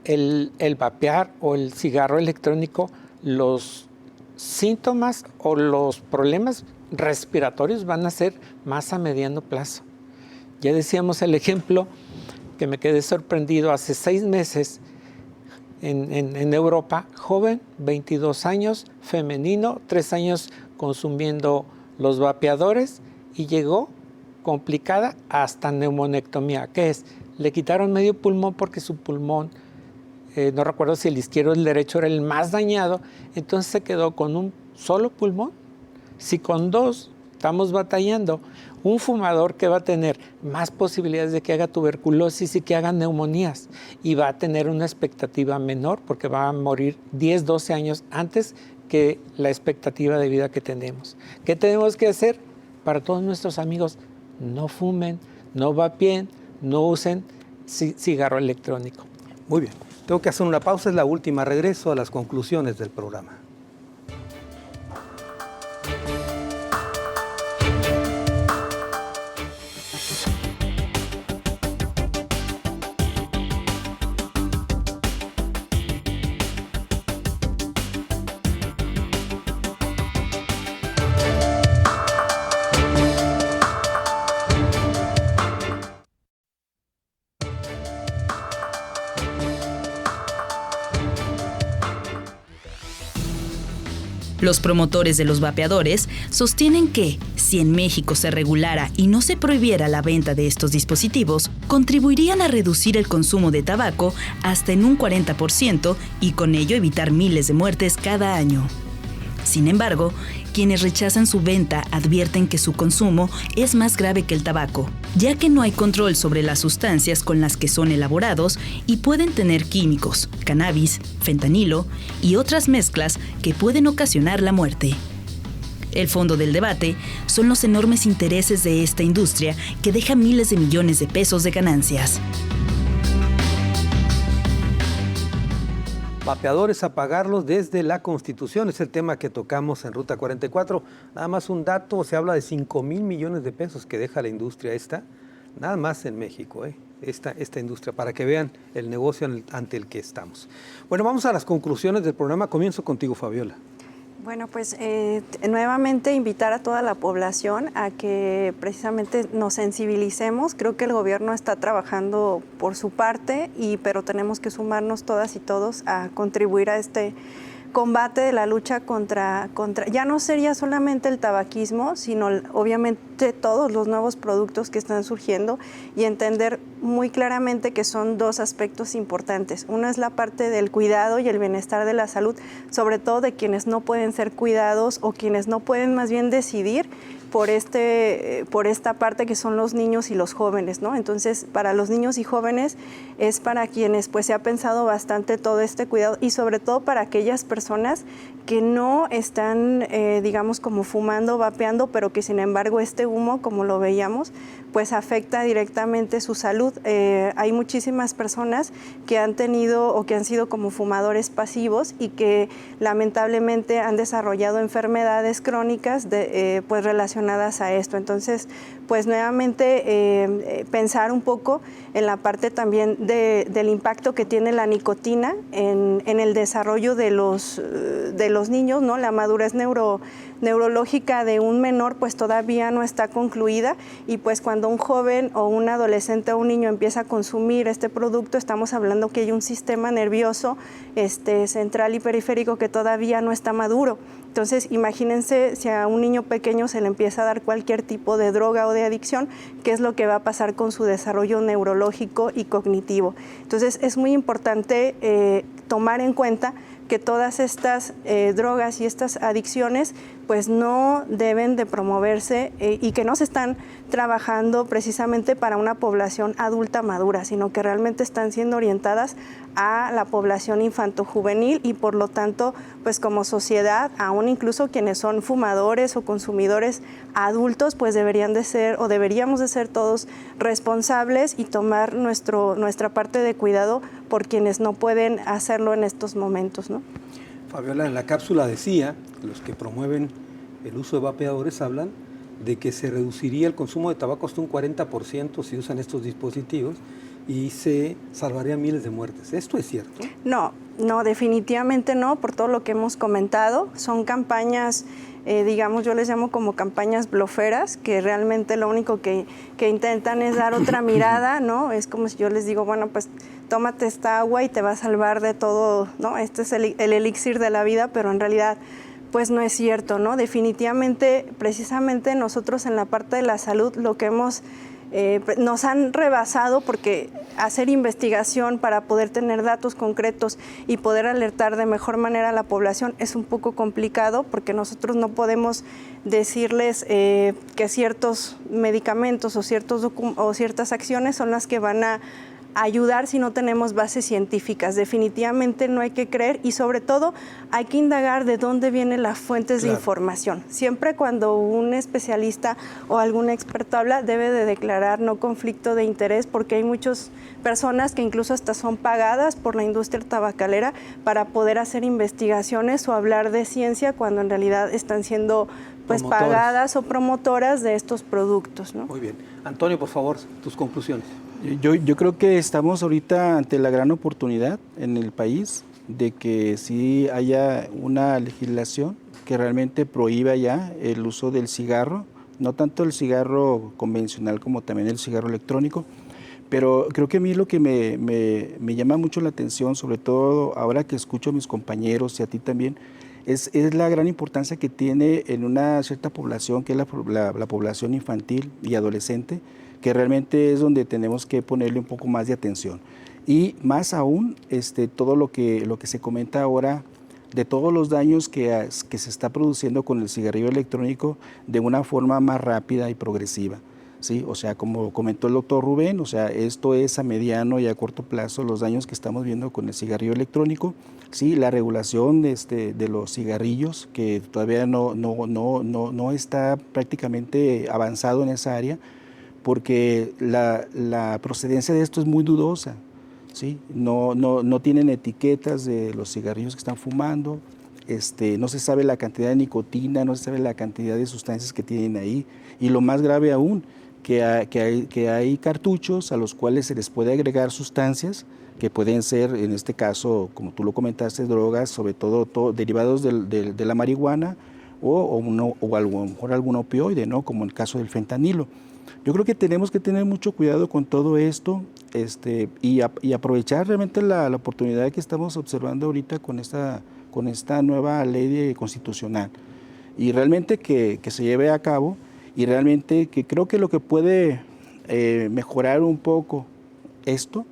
el vapear o el cigarro electrónico, los síntomas o los problemas respiratorios van a ser más a mediano plazo. Ya decíamos el ejemplo que me quedé sorprendido hace 6 meses en Europa, joven, 22 años, femenino, 3 años consumiendo los vapeadores y llegó complicada hasta neumonectomía. ¿Qué es? Le quitaron medio pulmón porque su pulmón, no recuerdo si el izquierdo o el derecho era el más dañado, entonces se quedó con un solo pulmón. Si con 2 estamos batallando. Un fumador que va a tener más posibilidades de que haga tuberculosis y que haga neumonías y va a tener una expectativa menor porque va a morir 10, 12 años antes que la expectativa de vida que tenemos. ¿Qué tenemos que hacer? Para todos nuestros amigos, no fumen, no vapeen, no usen cigarro electrónico. Muy bien. Tengo que hacer una pausa, es la última. Regreso a las conclusiones del programa. Los promotores de los vapeadores sostienen que, si en México se regulara y no se prohibiera la venta de estos dispositivos, contribuirían a reducir el consumo de tabaco hasta en un 40% y con ello evitar miles de muertes cada año. Sin embargo, quienes rechazan su venta advierten que su consumo es más grave que el tabaco, ya que no hay control sobre las sustancias con las que son elaborados y pueden tener químicos, cannabis, fentanilo y otras mezclas que pueden ocasionar la muerte. El fondo del debate son los enormes intereses de esta industria que deja miles de millones de pesos de ganancias. Vapeadores, apagarlos desde la Constitución, es el tema que tocamos en Ruta 44. Nada más un dato, se habla de 5,000 millones de pesos que deja la industria esta, nada más en México, esta industria, para que vean el negocio ante el que estamos. Bueno, vamos a las conclusiones del programa. Comienzo contigo, Fabiola. Bueno, pues nuevamente invitar a toda la población a que precisamente nos sensibilicemos. Creo que el gobierno está trabajando por su parte, pero tenemos que sumarnos todas y todos a contribuir a este combate de la lucha contra, ya no sería solamente el tabaquismo, sino obviamente todos los nuevos productos que están surgiendo, y entender muy claramente que son dos aspectos importantes. Una es la parte del cuidado y el bienestar de la salud, sobre todo de quienes no pueden ser cuidados o quienes no pueden más bien decidir por esta parte que son los niños y los jóvenes, ¿no? Entonces, para los niños y jóvenes es para quienes pues se ha pensado bastante todo este cuidado, y sobre todo para aquellas personas que no están, digamos, como fumando, vapeando, pero que sin embargo este humo, como lo veíamos, pues afecta directamente su salud. Hay muchísimas personas que han tenido o que han sido como fumadores pasivos y que lamentablemente han desarrollado enfermedades crónicas pues relacionadas a esto. Entonces, pues nuevamente pensar un poco en la parte también del impacto que tiene la nicotina en el desarrollo de los niños, ¿no? La madurez neurológica de un menor pues todavía no está concluida, y pues cuando un joven o un adolescente o un niño empieza a consumir este producto, estamos hablando que hay un sistema nervioso central y periférico que todavía no está maduro. Entonces, imagínense si a un niño pequeño se le empieza a dar cualquier tipo de droga o de adicción, ¿qué es lo que va a pasar con su desarrollo neurológico y cognitivo? Entonces, es muy importante tomar en cuenta que todas estas drogas y estas adicciones pues no deben de promoverse y que no se están trabajando precisamente para una población adulta madura, sino que realmente están siendo orientadas a la población infantojuvenil, y por lo tanto, pues como sociedad, aún incluso quienes son fumadores o consumidores adultos, pues deberían de ser o deberíamos de ser todos responsables y tomar nuestra parte de cuidado por quienes no pueden hacerlo en estos momentos, ¿no? Fabiola, en la cápsula decía, los que promueven el uso de vapeadores hablan de que se reduciría el consumo de tabaco hasta un 40% si usan estos dispositivos, y se salvarían miles de muertes. ¿Esto es cierto? No, definitivamente no, por todo lo que hemos comentado. Son campañas, digamos, yo les llamo como campañas bloferas, que realmente lo único que intentan es dar otra mirada, ¿no? Es como si yo les digo, bueno, pues tómate esta agua y te va a salvar de todo, ¿no? Este es el elixir de la vida, pero en realidad pues no es cierto, ¿no? Definitivamente, precisamente nosotros en la parte de la salud lo que hemos nos han rebasado, porque hacer investigación para poder tener datos concretos y poder alertar de mejor manera a la población es un poco complicado, porque nosotros no podemos decirles que ciertos medicamentos o ciertas acciones son las que van a ayudar si no tenemos bases científicas. Definitivamente no hay que creer, y sobre todo hay que indagar de dónde vienen las fuentes de información. Siempre cuando un especialista o algún experto habla, debe de declarar no conflicto de interés, porque hay muchas personas que incluso hasta son pagadas por la industria tabacalera para poder hacer investigaciones o hablar de ciencia, cuando en realidad están siendo pagadas o promotoras de estos productos, ¿no? Muy bien. Antonio, por favor, tus conclusiones. Yo creo que estamos ahorita ante la gran oportunidad en el país de que sí haya una legislación que realmente prohíba ya el uso del cigarro, no tanto el cigarro convencional como también el cigarro electrónico, pero creo que a mí lo que me llama mucho la atención, sobre todo ahora que escucho a mis compañeros y a ti también, es la gran importancia que tiene en una cierta población, que es la población infantil y adolescente, que realmente es donde tenemos que ponerle un poco más de atención. Y más aún, todo lo que se comenta ahora de todos los daños que se está produciendo con el cigarrillo electrónico de una forma más rápida y progresiva, ¿sí? O sea, como comentó el doctor Rubén, o sea, esto es a mediano y a corto plazo los daños que estamos viendo con el cigarrillo electrónico, ¿sí? La regulación de los cigarrillos, que todavía no está prácticamente avanzado en esa área, porque la procedencia de esto es muy dudosa, ¿sí? No tienen etiquetas de los cigarrillos que están fumando, no se sabe la cantidad de nicotina, no se sabe la cantidad de sustancias que tienen ahí, y lo más grave aún, que hay cartuchos a los cuales se les puede agregar sustancias que pueden ser, en este caso, como tú lo comentaste, drogas, sobre todo derivados de la marihuana o a lo mejor algún opioide, ¿no? Como el caso del fentanilo. Yo creo que tenemos que tener mucho cuidado con todo esto y aprovechar realmente la oportunidad que estamos observando ahorita con esta nueva ley constitucional, y realmente que se lleve a cabo, y realmente que creo que lo que puede mejorar un poco esto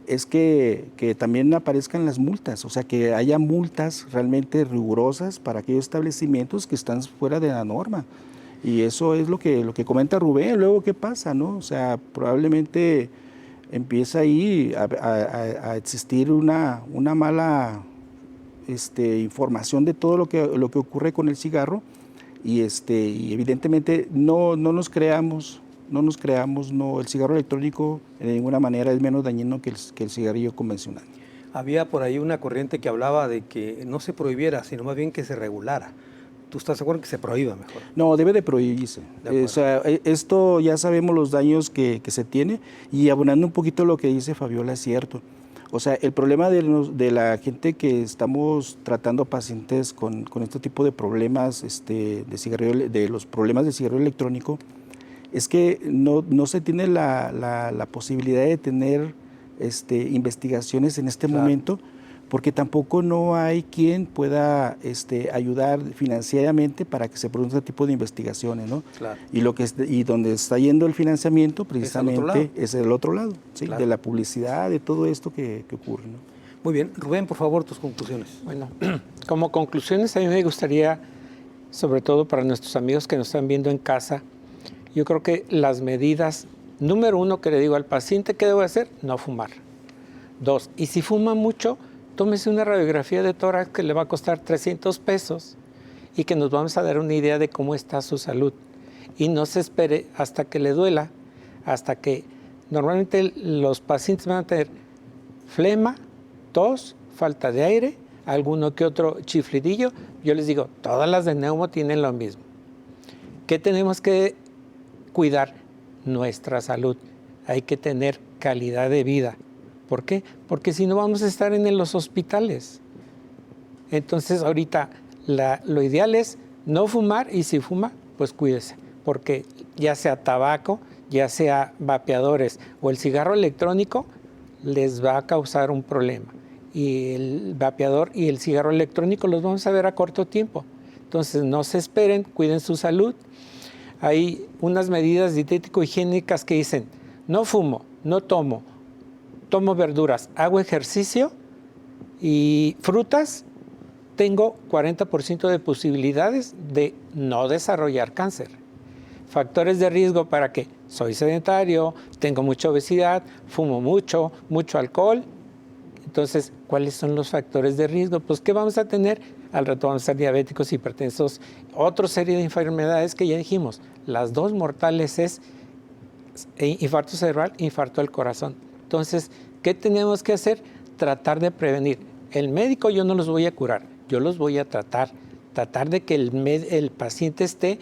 es que también aparezcan las multas, o sea, que haya multas realmente rigurosas para aquellos establecimientos que están fuera de la norma. Y eso es lo que comenta Rubén. Luego, ¿qué pasa, no? O sea, probablemente empieza ahí a existir una mala información de todo lo que ocurre con el cigarro, y evidentemente no nos creamos, el cigarro electrónico de ninguna manera es menos dañino que el cigarrillo convencional. Había por ahí una corriente que hablaba de que no se prohibiera, sino más bien que se regulara. ¿Tú estás de acuerdo en que se prohíba mejor? No, debe de prohibirse. O sea, esto ya sabemos los daños que se tiene, y abonando un poquito lo que dice Fabiola, es cierto. O sea, el problema de la gente que estamos tratando pacientes con este tipo de problemas de los problemas de cigarrillo electrónico, es que no se tiene la posibilidad de tener investigaciones en este momento, porque tampoco no hay quien pueda ayudar financieramente para que se produzca este tipo de investigaciones, ¿no? Claro. Y donde está yendo el financiamiento precisamente es el otro lado, ¿sí? Claro. De la publicidad, de todo esto que ocurre, ¿no? Muy bien. Rubén, por favor, tus conclusiones. Bueno, como conclusiones a mí me gustaría, sobre todo para nuestros amigos que nos están viendo en casa, yo creo que las medidas, número 1 que le digo al paciente, ¿qué debo hacer? No fumar. 2, y si fuma mucho, tómese una radiografía de tórax que le va a costar 300 pesos y que nos vamos a dar una idea de cómo está su salud. Y no se espere hasta que le duela, hasta que normalmente los pacientes van a tener flema, tos, falta de aire, alguno que otro chiflidillo. Yo les digo, todas las de neumo tienen lo mismo. ¿Qué tenemos que cuidar? Nuestra salud. Hay que tener calidad de vida. ¿Por qué? Porque si no vamos a estar en los hospitales. Entonces ahorita lo ideal es no fumar, y si fuma, pues cuídese, porque ya sea tabaco, ya sea vapeadores o el cigarro electrónico, les va a causar un problema. Y el vapeador y el cigarro electrónico los vamos a ver a corto tiempo. Entonces no se esperen, cuiden su salud. hay unas medidas dietético-higiénicas que dicen, no fumo, no tomo, tomo verduras, hago ejercicio y frutas, tengo 40% de posibilidades de no desarrollar cáncer. Factores de riesgo para que soy sedentario, tengo mucha obesidad, fumo mucho, mucho alcohol. Entonces, ¿cuáles son los factores de riesgo? Pues, ¿qué vamos a tener? Al rato vamos a ser diabéticos, hipertensos, otra serie de enfermedades que ya dijimos. Las dos mortales es infarto cerebral, infarto del corazón. Entonces, ¿qué tenemos que hacer? Tratar de prevenir. El médico yo no los voy a curar, yo los voy a tratar de que el paciente esté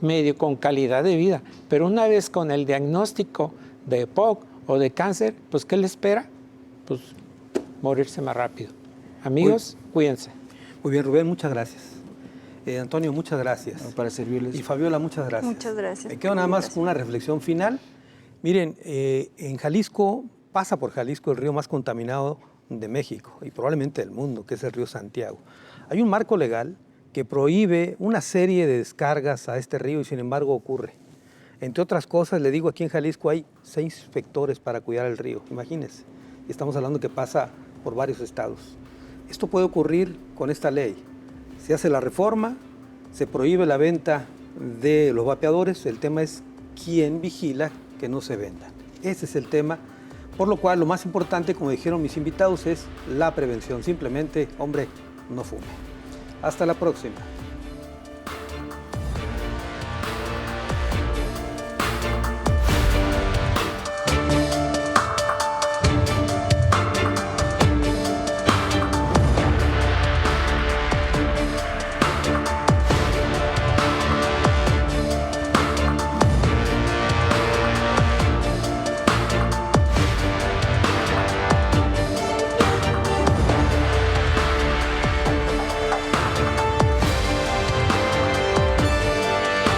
medio con calidad de vida. Pero una vez con el diagnóstico de EPOC o de cáncer, pues ¿qué le espera? Pues morirse más rápido. Amigos, cuídense. Muy bien, Rubén, muchas gracias. Antonio, muchas gracias. Para servirles. Y Fabiola, muchas gracias. Muchas gracias. Me quedo nada más con una reflexión final. Miren, en Jalisco, pasa por Jalisco el río más contaminado de México y probablemente del mundo, que es el río Santiago. Hay un marco legal que prohíbe una serie de descargas a este río y sin embargo ocurre. Entre otras cosas, le digo, aquí en Jalisco hay 6 inspectores para cuidar el río, imagínense. Y estamos hablando que pasa por varios estados. Esto puede ocurrir con esta ley. Se hace la reforma, se prohíbe la venta de los vapeadores, el tema es quién vigila que no se vendan. Ese es el tema, por lo cual lo más importante, como dijeron mis invitados, es la prevención. Simplemente, hombre, no fume. Hasta la próxima.